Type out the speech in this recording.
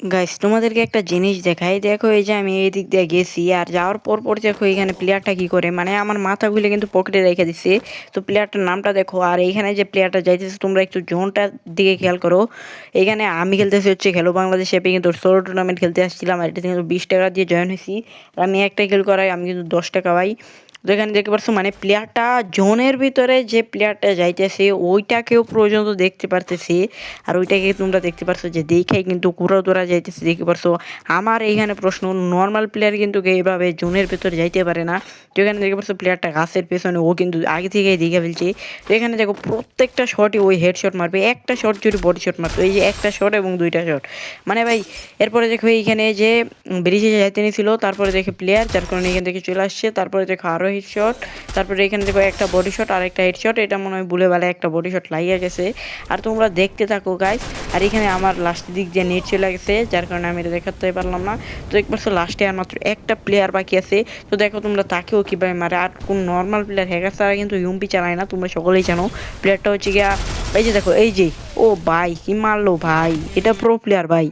Guys তোমাদেরকে একটা জিনিস দেখাই, দেখো এই যে আমি এই দিক দিয়ে গেছি আর যাওয়ার পর দেখো এখানে প্লেয়ারটা কি করে, মানে আমার মাথা খুলে কিন্তু পকেটে রেখে দিচ্ছে। তো প্লেয়ারটার নামটা দেখো, আর এইখানে যে প্লেয়ারটা যাইতেছে তোমরা একটু জোনটার দিকে খেয়াল করো। এখানে আমি খেলতেছি হচ্ছে খেলো বাংলাদেশ অ্যাপে, কিন্তু সোলো টুর্নামেন্ট খেলতে আসছিলাম আর এটাতে কিন্তু 20 টাকা দিয়ে জয়েন হয়েছি। আর আমি একটা খেল করাই আমি কিন্তু 10 টাকা পাই। তো এখানে দেখতে পারছো মানে প্লেয়ারটা জোনের ভিতরে যে প্লেয়ারটা যাইতেছে ওইটাকেও পর্যন্ত দেখতে পারতেছে। আর ওইটাকে তোমরা দেখতে পারছো যে দেখেই কিন্তু কুড়াদৌড়া যাইতেছে, দেখতে পারছো। আমার এইখানে প্রশ্ন, নর্মাল প্লেয়ার কিন্তু এইভাবে জোনের ভেতরে যাইতে পারে না। তো এখানে দেখতে পারছো প্লেয়ারটা গাছের পেছনে, ও কিন্তু আগে থেকেই দেখে ফেলছে। তো এখানে দেখো প্রত্যেকটা শটই ওই হেডশট মারবে, একটা শট যদি বডি শট মারতো, এই যে একটা শট এবং দুইটা শট মানে ভাই। এরপরে দেখো এইখানে যে ব্রিজে যাইতে নিয়েছিল, তারপরে দেখে প্লেয়ার যার কারণে এখান থেকে চলে আসছে, তারপরে দেখো আরও হেডশট, তারপরে এখানে দেখো একটা বডি শট আর একটা হেডশট, এটা মনে হয় ভুলে বেলা একটা বডি শট লাগিয়ে গেছে। আর তোমরা দেখতে থাকো গাইস। আর এখানে আমার লাস্টের দিক দিয়ে নেট চলে গেছে, যার কারণে আমি এটা দেখাতে পারলাম না। তো একবার লাস্টে আর মাত্র একটা প্লেয়ার বাকি আছে। তো দেখো তোমরা তাকেও কীভাবে মারে, আর কোন নর্মাল প্লেয়ার হ্যাকার ছাড়া কিন্তু ইউএমপি চালায় না, তোমরা সকলেই জানো। প্লেয়ারটা হচ্ছে গিয়া এই যে দেখো, এই যে ও ভাই কি মারলো ভাই, এটা প্রো প্লেয়ার ভাই।